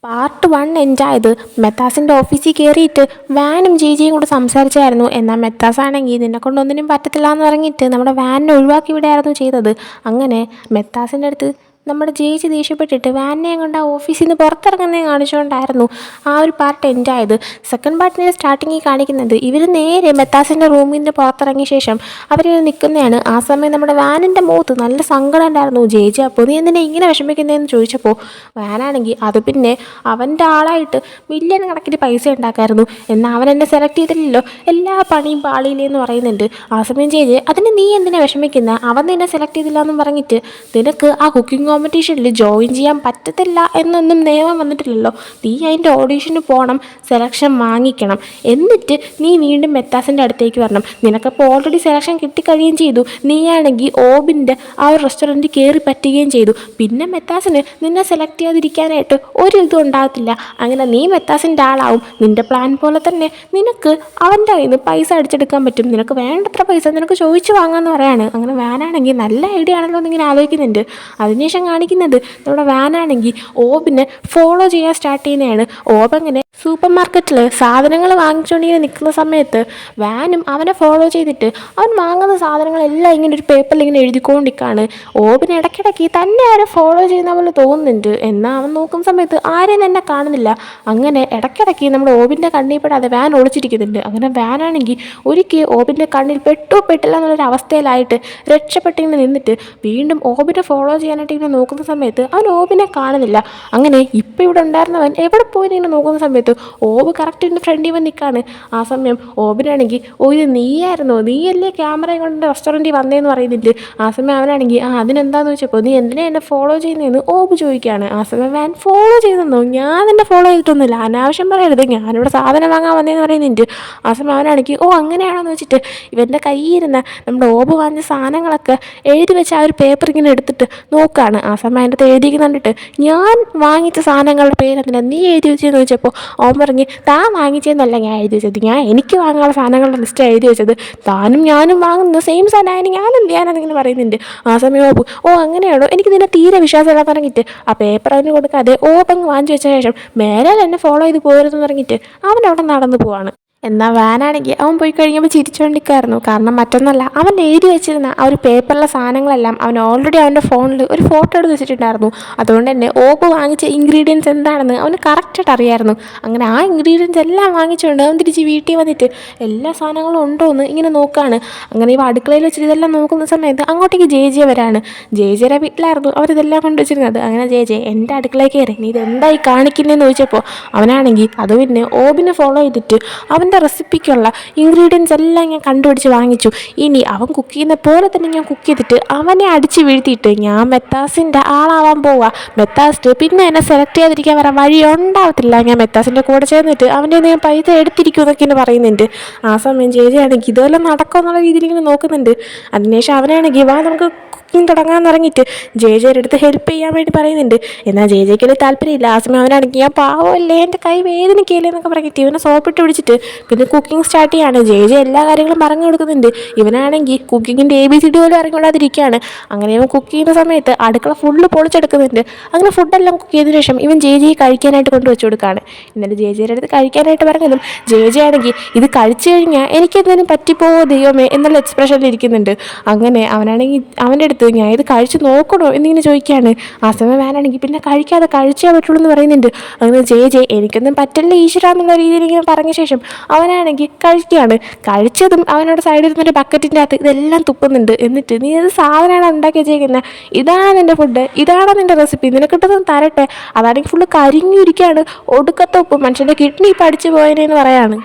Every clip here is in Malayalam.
പാർട്ട് 1 എൻഡായത് മെത്താസിൻ്റെ ഓഫീസിൽ കയറിയിട്ട് വാനും ജെയും കൂടെ സംസാരിച്ചായിരുന്നു. എന്നാൽ മെത്താസാണെങ്കിൽ നിന്നെക്കൊണ്ടൊന്നിനും പറ്റത്തില്ല എന്ന് പറഞ്ഞിട്ട് നമ്മുടെ വാനിനെ ഒഴിവാക്കി വിടുകയായിരുന്നു ചെയ്തത്. അങ്ങനെ മെത്താസിൻ്റെ അടുത്ത് നമ്മുടെ ജയിച്ച് ദേഷ്യപ്പെട്ടിട്ട് വാനിനെയും കൊണ്ട് ആ ഓഫീസിൽ നിന്ന് പുറത്തിറങ്ങുന്നേ കാണിച്ചുകൊണ്ടായിരുന്നു ആ ഒരു പാർട്ട് എൻഡായത്. സെക്കൻഡ് പാർട്ടിൻ്റെ സ്റ്റാർട്ടിങ്ങിൽ കാണിക്കുന്നത് ഇവർ നേരെ മെത്താസിൻ്റെ റൂമിൽ നിന്ന് പുറത്തിറങ്ങിയ ശേഷം അവർ നിൽക്കുന്നതാണ്. ആ സമയം നമ്മുടെ വാനിൻ്റെ മുഖത്ത് നല്ല സങ്കടം ഉണ്ടായിരുന്നു. ജയിച്ച് അപ്പോൾ നീ എന്തിനാ ഇങ്ങനെ വിഷമിക്കുന്നതെന്ന് ചോദിച്ചപ്പോൾ വാനാണെങ്കിൽ അത് പിന്നെ അവൻ്റെ ആളായിട്ട് മില്യൺ കണക്കിന് പൈസ ഉണ്ടാക്കായിരുന്നു, എന്നാൽ അവൻ എന്നെ സെലക്ട് ചെയ്തില്ലല്ലോ, എല്ലാ പണിയും പാളിയില്ലെന്ന് പറയുന്നുണ്ട്. ആ സമയം ജയിച്ച് അതിന് നീ എന്തിനാ വിഷമിക്കുന്നത്, അവൻ നിന്നെ സെലക്ട് ചെയ്തില്ല എന്നും പറഞ്ഞിട്ട് നിനക്ക് ആ കുക്കിംഗ് കോമ്പറ്റീഷനിൽ ജോയിൻ ചെയ്യാൻ പറ്റത്തില്ല എന്നൊന്നും നിയമം വന്നിട്ടില്ലല്ലോ, നീ അതിൻ്റെ ഓഡീഷന് പോകണം, സെലക്ഷൻ വാങ്ങിക്കണം, എന്നിട്ട് നീ വീണ്ടും മെത്താസിൻ്റെ അടുത്തേക്ക് വരണം. നിനക്കപ്പോൾ ഓൾറെഡി സെലക്ഷൻ കിട്ടിക്കഴിയുകയും ചെയ്തു, നീയാണെങ്കിൽ ഓബിൻ്റെ ആ ഒരു റെസ്റ്റോറൻറ്റിൽ കയറി പറ്റുകയും ചെയ്തു, പിന്നെ മെത്താസിന് നിന്നെ സെലക്ട് ചെയ്യാതിരിക്കാനായിട്ട് ഒരു ഇതും ഉണ്ടാകത്തില്ല. അങ്ങനെ നീ മെത്താസിൻ്റെ ആളാവും. നിൻ്റെ പ്ലാൻ പോലെ തന്നെ നിനക്ക് അവൻ്റെ കയ്യിൽ നിന്ന് പൈസ അടിച്ചെടുക്കാൻ പറ്റും, നിനക്ക് വേണ്ടത്ര പൈസ നിനക്ക് ചോദിച്ചു വാങ്ങാമെന്ന് പറയാണ്. അങ്ങനെ വാനാണെങ്കിൽ നല്ല ഐഡിയ ആണല്ലോ എന്നിങ്ങനെ ആലോചിക്കുന്നുണ്ട്. അതിനുശേഷം കാണിക്കുന്നത് നമ്മുടെ വാനാണെങ്കിൽ ഓബിനെ ഫോളോ ചെയ്യാൻ സ്റ്റാർട്ട് ചെയ്യുന്നതാണ്. ഓബ് അങ്ങനെ സൂപ്പർ മാർക്കറ്റിൽ സാധനങ്ങൾ വാങ്ങിച്ചുകൊണ്ടിങ്ങനെ നിൽക്കുന്ന സമയത്ത് വാനും അവനെ ഫോളോ ചെയ്തിട്ട് അവൻ വാങ്ങുന്ന സാധനങ്ങളെല്ലാം ഇങ്ങനെ ഒരു പേപ്പറിൽ ഇങ്ങനെ എഴുതിക്കൊണ്ടിരിക്കുകയാണ്. ഓബിന് ഇടയ്ക്കിടയ്ക്ക് തന്നെ ആരെ ഫോളോ ചെയ്യുന്ന പോലെ തോന്നുന്നുണ്ട്, എന്നാൽ അവൻ നോക്കുന്ന സമയത്ത് ആരെയും തന്നെ കാണുന്നില്ല. അങ്ങനെ ഇടയ്ക്കിടയ്ക്ക് നമ്മുടെ ഓബിൻ്റെ കണ്ണിൽ പെടാതെ വാൻ ഒളിച്ചിരിക്കുന്നുണ്ട്. അങ്ങനെ വാനാണെങ്കിൽ ഒരിക്കൽ ഓബിൻ്റെ കണ്ണിൽ പെട്ടില്ല എന്നുള്ളൊരു അവസ്ഥയിലായിട്ട് രക്ഷപ്പെട്ടിങ്ങനെ നിന്നിട്ട് വീണ്ടും ഓബിനെ ഫോളോ ചെയ്യാനായിട്ട് ഇങ്ങനെ നോക്കുന്ന സമയത്ത് അവൻ ഓബിനെ കാണുന്നില്ല. അങ്ങനെ ഇപ്പം ഇവിടെ ഉണ്ടായിരുന്നവൻ എവിടെ പോയി ഇങ്ങനെ നോക്കുന്ന സമയത്ത് ഓബ് കറക്റ്റ് എൻ്റെ ഫ്രണ്ടിൽ വന്ന് നിൽക്കുകയാണ്. ആ സമയം ഓബിനാണെങ്കിൽ ഇത് നീയായിരുന്നോ, നീയല്ലേ ക്യാമറയും കൊണ്ട് റെസ്റ്റോറൻറ്റിൽ വന്നതെന്ന് പറയുന്നില്ല. ആ സമയം അവനാണെങ്കിൽ അതിനെന്താന്ന് ചോദിച്ചപ്പോൾ നീ എന്തിനാ എന്നെ ഫോളോ ചെയ്യുന്നതെന്ന് ഓബ് ചോദിക്കുകയാണ്. ആ സമയം വാൻ ഫോളോ ചെയ്തെന്നോ, ഞാൻ നിന്നെ ഫോളോ ചെയ്തിട്ടൊന്നുമില്ല, അനാവശ്യം പറയരുത്, ഞാനിവിടെ സാധനം വാങ്ങാൻ വന്നതെന്ന് പറയുന്നുണ്ട്. ആ സമയം അവനാണെങ്കിൽ അങ്ങനെയാണോന്ന് വെച്ചിട്ട് ഇവൻ്റെ കയ്യിരുന്ന നമ്മുടെ ഓബ് വാങ്ങിയ സാധനങ്ങളൊക്കെ എഴുതി വെച്ച് ആ ഒരു പേപ്പർ ഇങ്ങനെ എടുത്തിട്ട് നോക്കുകയാണ്. ആ സമയം അതിൻ്റെ അടുത്ത് എഴുതിയിരിക്കുന്ന കണ്ടിട്ട് ഞാൻ വാങ്ങിച്ച സാധനങ്ങളുടെ പേരെന്തിനാ നീ എഴുതി വെച്ചതെന്ന് ചോദിച്ചപ്പോൾ ഓൻ പറഞ്ഞ് താൻ വാങ്ങിച്ചതെന്നല്ല ഞാൻ എഴുതി വെച്ചത്, ഞാൻ എനിക്ക് വാങ്ങാനുള്ള സാധനങ്ങളുടെ ലിസ്റ്റ് എഴുതി വെച്ചത്, താനും ഞാനും വാങ്ങുന്നത് സെയിം സാധനമായിരുന്നു, ഞാനെന്തിങ്ങനെ പറയുന്നുണ്ട്. ആ സമയം അങ്ങനെയാണോ, എനിക്ക് നിന്നെ തീരെ വിശ്വാസമില്ലാന്ന് പറഞ്ഞിട്ട് ആ പേപ്പർ അവന് കൊടുക്കാതെ ഓപ്പങ്ങ് വാങ്ങിച്ചു വെച്ച ശേഷം മേലെ എന്നെ ഫോളോ ചെയ്ത് പോരുതെന്ന് പറഞ്ഞിട്ട് അവൻ അവിടെ നടന്നു പോവാണ്. എന്നാൽ വാനാണെങ്കിൽ അവൻ പോയി കഴിയുമ്പോൾ ചിരിച്ചുകൊണ്ടിരിക്കുകയായിരുന്നു. കാരണം മറ്റൊന്നല്ല, അവൻ എഴുതി വെച്ചിരുന്ന ആ ഒരു പേപ്പറിലെ സാധനങ്ങളെല്ലാം അവൻ ഓൾറെഡി അവൻ്റെ ഫോണിൽ ഒരു ഫോട്ടോ എടുത്ത് വെച്ചിട്ടുണ്ടായിരുന്നു. അതുകൊണ്ട് തന്നെ ഓബ് വാങ്ങിച്ച ഇൻഗ്രീഡിയൻസ് എന്താണെന്ന് അവന് കറക്റ്റായിട്ട് അറിയാമായിരുന്നു. അങ്ങനെ ആ ഇൻഗ്രീഡിയൻസ് എല്ലാം വാങ്ങിച്ചുകൊണ്ട് അവൻ തിരിച്ച് വീട്ടിൽ വന്നിട്ട് എല്ലാ സാധനങ്ങളും ഉണ്ടോ എന്ന് ഇങ്ങനെ നോക്കുകയാണ്. അങ്ങനെ ഇവ അടുക്കളയിൽ വെച്ചിട്ട് ഇതെല്ലാം നോക്കുന്ന സമയത്ത് അങ്ങോട്ടേക്ക് ജെ വരാണ്. ജെയുടെ വീട്ടിലായിരുന്നു അവരിതെല്ലാം കൊണ്ട് വെച്ചിരുന്നത്. അങ്ങനെ ജെ എൻ്റെ അടുക്കളയിൽ കയറി നീ ഇതെന്തായി കാണിക്കുന്നതെന്ന് ചോദിച്ചപ്പോൾ അവനാണെങ്കിൽ അത് പിന്നെ ഓബിനെ ഫോളോ ചെയ്തിട്ട് അവൻ റെസിപ്പിക്കുള്ള ഇൻഗ്രീഡിയൻസ് എല്ലാം ഞാൻ കണ്ടുപിടിച്ച് വാങ്ങിച്ചു. ഇനി അവൻ കുക്ക് ചെയ്യുന്ന പോലെ തന്നെ ഞാൻ കുക്ക് ചെയ്തിട്ട് അവനെ അടിച്ച് വീഴ്ത്തിയിട്ട് ഞാൻ മെത്താസിൻ്റെ ആളാവാൻ പോവുക. മെത്താസ് പിന്നെ എന്നെ സെലക്ട് ചെയ്യാതിരിക്കാൻ വരാൻ വഴി ഉണ്ടാവത്തില്ല. ഞാൻ മെത്താസിൻ്റെ കൂടെ ചേർന്നിട്ട് അവൻ്റെ ഞാൻ പൈസ എടുത്തിരിക്കും എന്നൊക്കെ ഇങ്ങനെ പറയുന്നുണ്ട്. ആ സമയം ജെയാണെങ്കിൽ ഇതെല്ലാം നടക്കുമെന്നുള്ള രീതിയിൽ ഇങ്ങനെ നോക്കുന്നുണ്ട്. അതിനുശേഷം അവനാണെങ്കിൽ നമുക്ക് കുക്കിംഗ് തുടങ്ങാൻ തുടങ്ങിയിട്ട് ജെയുടെ അടുത്ത് ഹെൽപ്പ് ചെയ്യാൻ വേണ്ടി പറയുന്നുണ്ട്. എന്നാൽ ജെയ്ക്ക് താല്പര്യമില്ല. ആ സമയം അവനാണെങ്കിൽ ഞാൻ പാവമല്ലേ, എൻ്റെ കൈ വേദനിക്കയില്ലേ എന്നൊക്കെ പറഞ്ഞിട്ട് ഇവനെ സോപ്പിട്ട് പിടിച്ചിട്ട് പിന്നെ കുക്കിംഗ് സ്റ്റാർട്ട് ചെയ്യാണ്. ജെ എല്ലാ കാര്യങ്ങളും പറഞ്ഞു കൊടുക്കുന്നുണ്ട്. ഇവനാണെങ്കിൽ കുക്കിങ്ങിൻ്റെ ABCD പോലും അറിഞ്ഞുകൊണ്ടാതിരിക്കുകയാണ്. അങ്ങനെ ഇവൻ കുക്ക് ചെയ്യുന്ന സമയത്ത് അടുക്കള ഫുള്ള് പൊളിച്ചെടുക്കുന്നുണ്ട്. അങ്ങനെ ഫുഡെല്ലാം കുക്ക് ചെയ്തതിനു ശേഷം ഇവൻ ജെ കഴിക്കാനായിട്ട് കൊണ്ടുവച്ച് കൊടുക്കുകയാണ്. എന്നിട്ട് ജെയുടെ അടുത്ത് കഴിക്കാനായിട്ട് പറഞ്ഞതും ജെ ആണെങ്കിൽ ഇത് കഴിച്ചു കഴിഞ്ഞാൽ എനിക്കെന്തെങ്കിലും പറ്റിപ്പോവോ ദൈവമേ എന്നുള്ള എക്സ്പ്രഷനിൽ ഇരിക്കുന്നുണ്ട്. അങ്ങനെ അവനാണെങ്കിൽ അവൻ്റെ അടുത്ത് ഞാൻ ഇത് കഴിച്ച് നോക്കണോ എന്നിങ്ങനെ ചോദിക്കുകയാണ്. ആ സമയം വാനാണെങ്കിൽ പിന്നെ കഴിക്കാതെ കഴിച്ചേ പറ്റുള്ളൂ എന്ന് പറയുന്നുണ്ട്. അങ്ങനെ ജെ എനിക്കൊന്നും പറ്റില്ല ഈശ്വര എന്നുള്ള രീതിയിൽ ഇങ്ങനെ പറഞ്ഞ ശേഷം അവനാണെങ്കിൽ കഴിക്കുകയാണ്. കഴിച്ചതും അവനോട് സൈഡിൽ ഇരുന്നൊരു ബക്കറ്റിൻ്റെ അകത്ത് ഇതെല്ലാം തുപ്പുന്നുണ്ട്. എന്നിട്ട് നീ ഏത് സാധനമാണ് ഉണ്ടാക്കി വെച്ചേക്കുന്നത്, ഇതാണ് നിൻ്റെ ഫുഡ്, ഇതാണ് നിൻ്റെ റെസിപ്പി, നിനക്കിട്ടൊന്നും തരട്ടെ, അതാണെങ്കിൽ ഫുള്ള് കരിഞ്ഞിരിക്കുകയാണ്, ഒടുക്കത്തെ ഉപ്പ്, മനുഷ്യൻ്റെ കിഡ്നി ഇപ്പം അടിച്ചു പോയതിനെന്ന് പറയാണ്.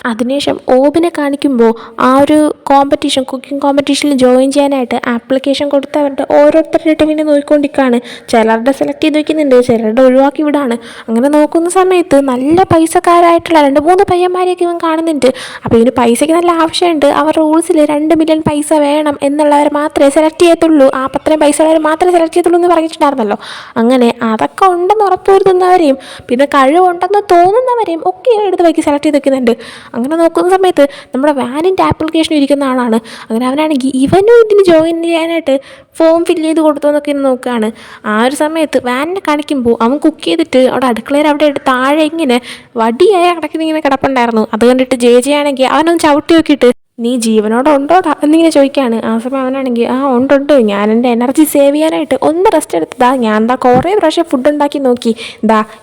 അതിനുശേഷം ഓബിനെ കാണിക്കുമ്പോൾ ആ ഒരു കുക്കിംഗ് കോമ്പറ്റീഷനിൽ ജോയിൻ ചെയ്യാനായിട്ട് ആപ്ലിക്കേഷൻ കൊടുത്തവരുടെ ഓരോരുത്തരുടെ ഇങ്ങനെ നോക്കിക്കൊണ്ടിരിക്കുകയാണ്. ചിലരുടെ സെലക്ട് ചെയ്ത് വയ്ക്കുന്നുണ്ട്, ചിലരുടെ ഒഴിവാക്കി വിടാണ്. അങ്ങനെ നോക്കുന്ന സമയത്ത് നല്ല പൈസക്കാരായിട്ടുള്ള 2-3 പയ്യന്മാരെയൊക്കെ ഇവൻ കാണുന്നുണ്ട്. അപ്പോൾ ഇതിന് പൈസയ്ക്ക് നല്ല ആവശ്യമുണ്ട്. അവർ റൂൾസിൽ 2 മില്യൺ പൈസ വേണം എന്നുള്ളവർ മാത്രമേ സെലക്ട് ചെയ്യത്തുള്ളൂ, അത്രയും പൈസ ഉള്ളവർ മാത്രമേ സെലക്ട് ചെയ്യത്തുള്ളൂ എന്ന് പറഞ്ഞിട്ടുണ്ടായിരുന്നല്ലോ. അങ്ങനെ അതൊക്കെ ഉണ്ടെന്ന് ഉറപ്പുവരുത്തുന്നവരെയും പിന്നെ കഴിവുണ്ടെന്ന് തോന്നുന്നവരെയും ഒക്കെ എടുത്ത് വയ്ക്ക് സെലക്ട് ചെയ്ത് വെക്കുന്നുണ്ട്. അങ്ങനെ നോക്കുന്ന സമയത്ത് നമ്മുടെ വാനിൻ്റെ ആപ്ലിക്കേഷൻ ഇരിക്കുന്ന ആളാണ്. അങ്ങനെ അവനാണെങ്കിൽ ഇവനും ഇതിന് ജോയിൻ ചെയ്യാനായിട്ട് ഫോം ഫില്ല് ചെയ്ത് കൊടുത്തു എന്നൊക്കെ ഇന്ന് നോക്കുകയാണ്. ആ ഒരു സമയത്ത് വാനിനെ കാണിക്കുമ്പോൾ അവൻ കുക്ക് ചെയ്തിട്ട് അവിടെ അടുക്കളയിൽ അവിടെ താഴെ ഇങ്ങനെ വടിയായ കിടക്കുന്ന ഇങ്ങനെ കിടപ്പുണ്ടായിരുന്നു. അത് കണ്ടിട്ട് ജെ ആണെങ്കിൽ അവനൊന്ന് ചവിട്ടി നോക്കിയിട്ട് നീ ജീവനോടെ ഉണ്ടോടാ എന്നിങ്ങനെ ചോദിക്കുകയാണ്. ആ സമയം അവനാണെങ്കിൽ ഉണ്ട്, ഞാൻ എൻ്റെ എനർജി സേവ് ചെയ്യാനായിട്ട് ഒന്ന് റെസ്റ്റ് എടുത്തതാ. ഞാൻ കുറേ പ്രാവശ്യം ഫുഡ് ഉണ്ടാക്കി നോക്കി,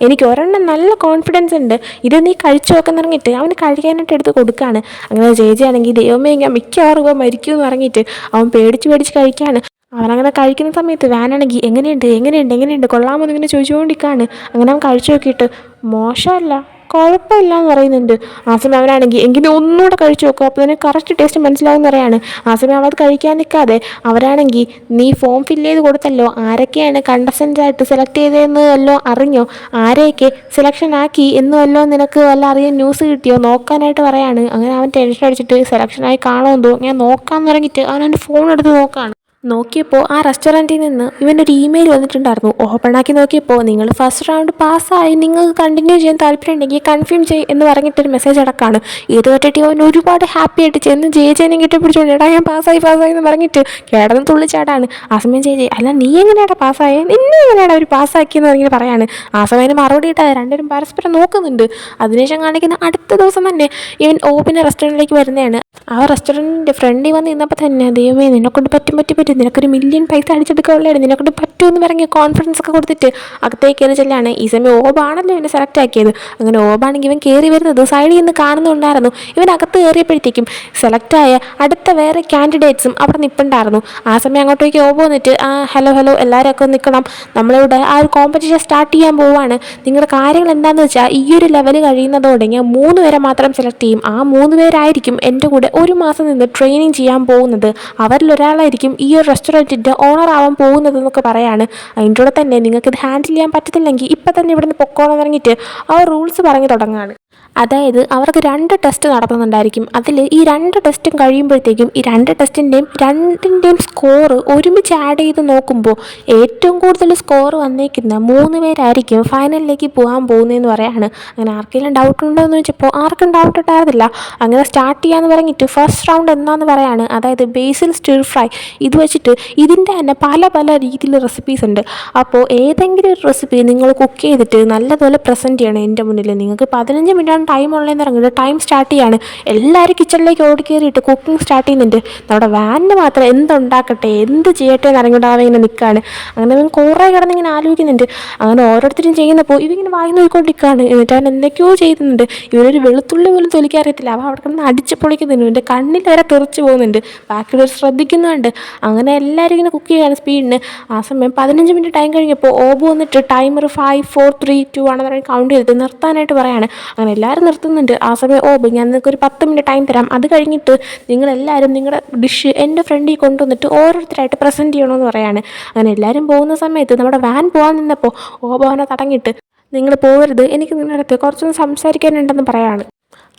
എനിക്ക് ഒരെണ്ണം നല്ല കോൺഫിഡൻസ് ഉണ്ട്, ഇത് നീ കഴിച്ചു നോക്കാൻ ഇറങ്ങിയിട്ട് അവന് കഴിക്കാനായിട്ട് എടുത്ത് കൊടുക്കുകയാണ്. അങ്ങനെ ജെ ആണെങ്കിൽ ദൈവമേ ഞാൻ മിക്കവാറും മരിക്കുമെന്ന് പറഞ്ഞിട്ട് അവൻ പേടിച്ച് കഴിക്കുകയാണ്. അവനങ്ങനെ കഴിക്കുന്ന സമയത്ത് വാനാണെങ്കിൽ എങ്ങനെയുണ്ട് കൊള്ളാമോ എന്നിങ്ങനെ ചോദിച്ചുകൊണ്ടിരിക്കുകയാണ്. അങ്ങനെ അവൻ കഴിച്ചു നോക്കിയിട്ട് മോശമല്ല, കുഴപ്പമില്ല എന്ന് പറയുന്നുണ്ട്. ആ സമയം അവനാണെങ്കിൽ എങ്കിലും ഒന്നുകൂടെ കഴിച്ചു നോക്കും, അപ്പോൾ തന്നെ കറക്റ്റ് ടേസ്റ്റ് മനസ്സിലാവുമെന്ന് പറയാണ്. ആ സമയം അവത് കഴിക്കാൻ നിൽക്കാതെ അവരാണെങ്കിൽ നീ ഫോം ഫില്ല് ചെയ്ത് കൊടുത്തല്ലോ, ആരൊക്കെയാണ് കണ്ടസ്റ്റൻ്റായിട്ട് സെലക്ട് ചെയ്തതെന്ന് വല്ലോ അറിഞ്ഞോ, ആരെയൊക്കെ സെലക്ഷൻ ആക്കി എന്ന് വല്ലോ നിനക്ക് വല്ല അറിയാൻ ന്യൂസ് കിട്ടിയോ നോക്കാനായിട്ട് പറയാണ്. അങ്ങനെ അവൻ ടെൻഷൻ അടിച്ചിട്ട് സെലക്ഷനായി കാണുമെന്തോ ഞാൻ നോക്കാമെന്ന് പറഞ്ഞിട്ട് അവൻ ഫോൺ എടുത്ത് നോക്കുകയാണ്. നോക്കിയപ്പോൾ ആ റെസ്റ്റോറൻറ്റിൽ നിന്ന് ഇവനൊരു ഇമെയിൽ വന്നിട്ടുണ്ടായിരുന്നു. ഓപ്പണാക്കി നോക്കിയപ്പോൾ നിങ്ങൾ ഫസ്റ്റ് റൗണ്ട് പാസ്സായി, നിങ്ങൾക്ക് കണ്ടിന്യൂ ചെയ്യാൻ താല്പര്യം ഉണ്ടെങ്കിൽ കൺഫേം ചെയ്യും എന്ന് പറഞ്ഞിട്ടൊരു മെസ്സേജ് അടക്കമാണ്. ഇത് കേട്ടിട്ട് അവൻ ഒരുപാട് ഹാപ്പി ആയിട്ട് ചെന്ന് ജയിച്ചേനെ കിട്ടിപ്പിടിച്ചോണ്ട് എടാ ഞാൻ പാസ്സായി എന്ന് പറഞ്ഞിട്ട് കിടന്ന് തുള്ളിച്ചാടാണ്. ആ സമയം ജയിച്ചേ അല്ല നീ എങ്ങനെയാടാ പാസ്സായേ, നിന്നെ എങ്ങനെയാണ് അവർ പാസ്സാക്കിയെന്ന് ഇങ്ങനെ പറയാണ്. ആ സമയം മറുപടി ഇട്ടാൽ രണ്ടുപേരും പരസ്പരം നോക്കുന്നുണ്ട്. അതിനുശേഷം കാണിക്കുന്ന അടുത്ത ദിവസം തന്നെ ഇവൻ ഓപ്പിൻ്റെ റെസ്റ്റോറൻറ്റിലേക്ക് വരുന്നതാണ്. ആ റെസ്റ്റോറൻറ്റിൻ്റെ ഫ്രണ്ടിൽ വന്ന് നിന്നപ്പോൾ തന്നെ ദൈവമേ നിന്നെക്കൊണ്ട് പറ്റും നിനക്കൊരു മില്യൺ പൈസ അടിച്ചെടുക്കാനുള്ളതാണ്, നിന്നെക്കൊണ്ട് പറ്റുമെന്ന് പറഞ്ഞ് കോൺഫിഡൻസ് ഒക്കെ കൊടുത്തിട്ട് അകത്തേക്ക് കയറി ചെല്ലാണ്. ഈ സമയം ഓബാണല്ലോ ഇവനെ സെലക്ട് ആക്കിയത്. അങ്ങനെ ഓബാണെങ്കിൽ ഇവൻ കയറി വരുന്നത് സൈഡിൽ നിന്ന് കാണുന്നുണ്ടായിരുന്നു. ഇവൻ അകത്ത് കയറിയപ്പോഴത്തേക്കും സെലക്റ്റായ അടുത്ത വേറെ കാൻഡിഡേറ്റ്സും അവിടെ നിൽപ്പുണ്ടായിരുന്നു. ആ സമയം അങ്ങോട്ടേക്ക് ഓബ് വന്നിട്ട് ഹലോ എല്ലാവരും ഒക്കെ നിൽക്കണം, നമ്മളിവിടെ ആ ഒരു കോമ്പറ്റീഷൻ സ്റ്റാർട്ട് ചെയ്യാൻ പോവുകയാണ്. നിങ്ങളുടെ കാര്യങ്ങൾ എന്താണെന്ന് വെച്ചാൽ ഈ ഒരു ലെവൽ കഴിയുന്നതോടെ ഞാൻ 3 പേരെ മാത്രം സെലക്ട് ചെയ്യും. ആ 3 പേരായിരിക്കും എൻ്റെ കൂടെ 1 മാസം നിന്ന് ട്രെയിനിങ് ചെയ്യാൻ പോകുന്നത്. അവരിലൊരാളായിരിക്കും ഈ ഒരു റെസ്റ്റോറൻറ്റിൻ്റെ ഓണർ ആവാൻ പോകുന്നതെന്നൊക്കെ പറയാണ്. അതിൻ്റെ കൂടെ തന്നെ നിങ്ങൾക്കിത് ഹാൻഡിൽ ചെയ്യാൻ പറ്റത്തില്ലെങ്കിൽ ഇപ്പം തന്നെ ഇവിടുന്ന് പൊക്കോളം ഇറങ്ങിയിട്ട് അവർ റൂൾസ് പറഞ്ഞു തുടങ്ങുകയാണ്. അതായത് അവർക്ക് 2 ടെസ്റ്റ് നടത്തുന്നുണ്ടായിരിക്കും. അതിൽ ഈ 2 ടെസ്റ്റും കഴിയുമ്പോഴത്തേക്കും ഈ 2 ടെസ്റ്റിൻ്റെയും സ്കോർ ഒരുമിച്ച് ആഡ് ചെയ്ത് നോക്കുമ്പോൾ ഏറ്റവും കൂടുതൽ സ്കോർ വന്നേക്കുന്ന 3 പേരായിരിക്കും ഫൈനലിലേക്ക് പോകാൻ പോകുന്നതെന്ന് പറയാണ്. അങ്ങനെ ആർക്കെങ്കിലും ഡൗട്ട് ഉണ്ടോ എന്ന് വെച്ചപ്പോൾ ആർക്കും ഡൗട്ട് ഉണ്ടായിരുന്നില്ല. അങ്ങനെ സ്റ്റാർട്ട് ചെയ്യാമെന്ന് പറഞ്ഞിട്ട് ഫസ്റ്റ് റൗണ്ട് എന്താണെന്ന് പറയാണ്. അതായത് ബേസിൽ സ്റ്റിർ ഫ്രൈ. ഇത് വെച്ചിട്ട് ഇതിൻ്റെ തന്നെ പല രീതിയിൽ റെസിപ്പീസ് ഉണ്ട്. അപ്പോൾ ഏതെങ്കിലും ഒരു റെസിപ്പി നിങ്ങൾ കുക്ക് ചെയ്തിട്ട് നല്ലതുപോലെ പ്രസൻറ്റ് ചെയ്യണം എൻ്റെ മുന്നിൽ. നിങ്ങൾക്ക് 15 മിനിറ്റാണ് ടൈം ഉള്ളതെന്ന് ഇറങ്ങിയിട്ട് ടൈം സ്റ്റാർട്ട് ചെയ്യാണ്. എല്ലാവരും കിച്ചണിലേക്ക് ഓടി കയറിയിട്ട് കുക്കിംഗ് സ്റ്റാർട്ട് ചെയ്യുന്നുണ്ട്. നമ്മുടെ വാനിന് മാത്രം എന്തുണ്ടാക്കട്ടെ എന്ത് ചെയ്യട്ടെ എന്ന് ഇറങ്ങിയിട്ട് അവൻ ഇങ്ങനെ നിൽക്കുകയാണ്. അങ്ങനെ അവൻ കുറേ കിടന്നിങ്ങനെ ആലോചിക്കുന്നുണ്ട്. അങ്ങനെ ഓരോരുത്തരും ചെയ്യുന്നപ്പോൾ ഇവങ്ങനെ വായി നോക്കിക്കൊണ്ടിരിക്കുകയാണ്. എന്നിട്ട് അവൻ എന്തൊക്കെയോ ചെയ്യുന്നുണ്ട്. ഇവനൊരു വെളുത്തുള്ളി പോലും തൊലിക്കറിയത്തില്ല. അവൻ അവിടെ കിടന്ന് അടിച്ച് പൊളിക്കുന്നുണ്ട്. എൻ്റെ കണ്ണിൽ വരെ തെറിച്ച് പോകുന്നുണ്ട്. ബാക്കിയുള്ളവർ ശ്രദ്ധിക്കുന്നുണ്ട്. അങ്ങനെ എല്ലാവരും ഇങ്ങനെ കുക്ക് ചെയ്യുകയാണ് സ്പീഡിന്. ആ സമയം 15 മിനിറ്റ് ടൈം കഴിഞ്ഞപ്പോൾ ഓബ് വന്നിട്ട് ടൈമർ 5 4 3 2 ആണെന്ന് പറഞ്ഞ് കൗണ്ട് ചെയ്തിട്ട് നിർത്താനായിട്ട് പറയാണ്. അങ്ങനെ എല്ലാവരും നിർത്തുന്നുണ്ട്. ആ സമയം ഓബ് ഞാൻ നിങ്ങൾക്ക് ഒരു 10 മിനിറ്റ് ടൈം തരാം, അത് കഴിഞ്ഞിട്ട് നിങ്ങളെല്ലാവരും നിങ്ങളുടെ ഡിഷ് എൻ്റെ ഫ്രണ്ടിൽ കൊണ്ടുവന്നിട്ട് ഓരോരുത്തരായിട്ട് പ്രസൻറ്റ് ചെയ്യണമെന്ന് പറയാണ്. അങ്ങനെ എല്ലാവരും പോകുന്ന സമയത്ത് നമ്മുടെ വാൻ പോകാൻ നിന്നപ്പോൾ ഓബ് അവനെ തടഞ്ഞിട്ട് നിങ്ങൾ പോകരുത്, എനിക്ക് നിങ്ങളുടെ അടുത്ത് കുറച്ചൊന്ന് സംസാരിക്കാനുണ്ടെന്ന് പറയാണ്.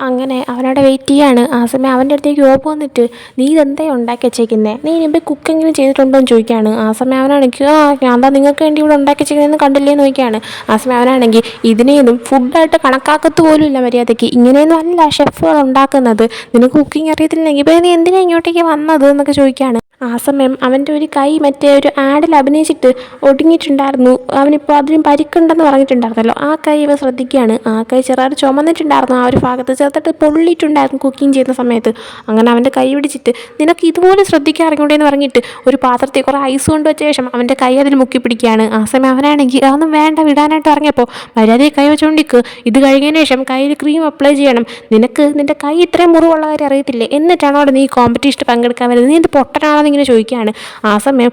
അങ്ങനെ അവനവിടെ വെയിറ്റ് ചെയ്യാണ്. ആ സമയം അവൻ്റെ അടുത്തേക്ക് ഓപ്പ് വന്നിട്ട് നീ ഇതെന്താ ഉണ്ടാക്കി വെച്ചേക്കുന്നത്, നീ ഇനിയിപ്പോൾ കുക്കെങ്കിലും ചെയ്തിട്ടുണ്ടോ എന്ന് ചോദിക്കുകയാണ്. ആ സമയം അവനാണെങ്കിൽ ഞാൻ എന്താ നിങ്ങൾക്ക് വേണ്ടി ഇവിടെ ഉണ്ടാക്കി വെച്ചേക്കുന്നതെന്ന് കണ്ടില്ലേ എന്ന് ചോദിക്കുകയാണ്. ആ സമയം അവനാണെങ്കിൽ ഇതിനെയൊന്നും ഫുഡായിട്ട് കണക്കാക്കത്ത് പോലും ഇല്ല മര്യാദയ്ക്ക്, ഇങ്ങനെയൊന്നും അല്ല ഷെഫുകൾ ഉണ്ടാക്കുന്നത്, നിനക്ക് കുക്കിംഗ് അറിയത്തില്ലെങ്കിൽ ഇപ്പോൾ നീ എന്തിനാണ് ഇങ്ങോട്ടേക്ക് വന്നത് എന്നൊക്കെ ചോദിക്കുകയാണ്. ആ സമയം അവൻ്റെ ഒരു കൈ മറ്റേ ഒരു ആഡിൽ അഭിനയിച്ചിട്ട് ഒടുങ്ങിയിട്ടുണ്ടായിരുന്നു. അവനിപ്പോൾ അതിനും പരിക്കുണ്ടെന്ന് പറഞ്ഞിട്ടുണ്ടായിരുന്നല്ലോ, ആ കൈ ഇവ ശ്രദ്ധിക്കുകയാണ്. ആ കൈ ചെറുതായിട്ട് ചുമന്നിട്ടുണ്ടായിരുന്നു. ആ ഒരു ഭാഗത്ത് ചെറുതായിട്ട് പൊള്ളിയിട്ടുണ്ടായിരുന്നു കുക്കിംഗ് ചെയ്യുന്ന സമയത്ത്. അങ്ങനെ അവൻ്റെ കൈ പിടിച്ചിട്ട് നിനക്ക് ഇതുപോലെ ശ്രദ്ധിക്കാറിങ്ങോട്ടേന്ന് പറഞ്ഞിട്ട് ഒരു പാത്രത്തിൽ കുറേ ഐസ് കൊണ്ട് വെച്ച ശേഷം അവൻ്റെ കൈ അതിൽ മുക്കി പിടിക്കുകയാണ്. ആ സമയം അവനാണെങ്കിൽ അതൊന്നും വേണ്ട വിടാനായിട്ട് ഇറങ്ങിയപ്പോൾ മര്യാദയെ കൈ വെച്ചുകൊണ്ടിരിക്കുക, ഇത് കഴിഞ്ഞതിന് ശേഷം കയ്യിൽ ക്രീം അപ്ലൈ ചെയ്യണം, നിനക്ക് നിൻ്റെ കൈ ഇത്രയും മുറിവുള്ള കാര്യം അറിയത്തില്ലേ, എന്നിട്ടാണോ അവിടെ നീ കോമ്പറ്റീഷന് പങ്കെടുക്കാൻ വരുന്നത്, നീ എന്ത് പൊട്ടനാണെന്ന് ഇങ്ങനെ ചോദിക്കുകയാണ്. ആ സമയം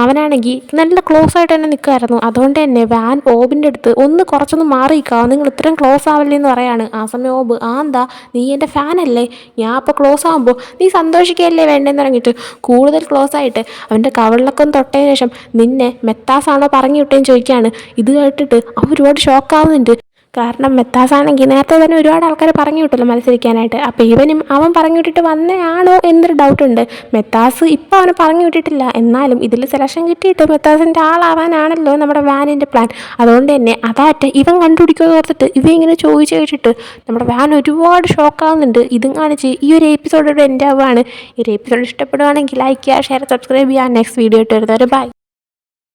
അവനാണെങ്കിൽ നല്ല ക്ലോസ് ആയിട്ട് തന്നെ നിൽക്കുമായിരുന്നു. അതുകൊണ്ട് തന്നെ വാൻ ഓബിൻ്റെ അടുത്ത് കുറച്ചൊന്ന് മാറിയിക്കാവും, നിങ്ങൾ ഇത്രയും ക്ലോസ് ആവില്ലേ എന്ന് പറയാണ്. ആ സമയം ഓബ് എന്താ നീ എൻ്റെ ഫാനല്ലേ, ഞാൻ അപ്പോൾ ക്ലോസ് ആകുമ്പോൾ നീ സന്തോഷിക്കുകയല്ലേ വേണ്ടതെന്ന് പറഞ്ഞിട്ട് കൂടുതൽ ക്ലോസ് ആയിട്ട് അവൻ്റെ കവളിലൊക്കെ ഒന്ന് തൊട്ടതിന് ശേഷം നിന്നെ മെത്താസാണോ പറഞ്ഞു വിട്ടേന്ന് ചോദിക്കുകയാണ്. ഇത് കേട്ടിട്ട് അവൻ ഒരുപാട് ഷോക്കാവുന്നുണ്ട്. കാരണം മെത്താസാണെങ്കിൽ നേരത്തെ തന്നെ ഒരുപാട് ആൾക്കാർ പറഞ്ഞു വിട്ടല്ലോ മത്സരിക്കാനായിട്ട്. അപ്പോൾ അവൻ പറഞ്ഞു വിട്ടിട്ട് വന്നയാണോ എന്നൊരു ഡൗട്ടുണ്ട്. മെത്താസ് ഇപ്പോൾ അവനെ പറഞ്ഞു വിട്ടിട്ടില്ല, എന്നാലും ഇതിൽ സെലക്ഷൻ കിട്ടിയിട്ട് മെത്താസിൻ്റെ ആളാവാനാണല്ലോ നമ്മുടെ വാനിൻ്റെ പ്ലാൻ. അതുകൊണ്ട് തന്നെ അതാറ്റ് ഇവൻ കണ്ടുപിടിക്കുമെന്ന് ഓർത്തിട്ട് ഇങ്ങനെ ചോദിച്ചു കേട്ടിട്ട് നമ്മുടെ വാൻ ഒരുപാട് ഷോക്കാവുന്നുണ്ട്. ഇതും കാണിച്ച് ഈ ഒരു എപ്പിസോഡോടെ എൻ്റെ ആവുകയാണ്. ഈ ഒരു എപ്പിസോഡ് ഇഷ്ടപ്പെടുവാണെങ്കിൽ ലൈക്ക് ചെയ്യുക, ഷെയർ, സബ്സ്ക്രൈബ് ചെയ്യുക. നെക്സ്റ്റ് വീഡിയോ ഇട്ട് വരുന്നവരെ ബൈ.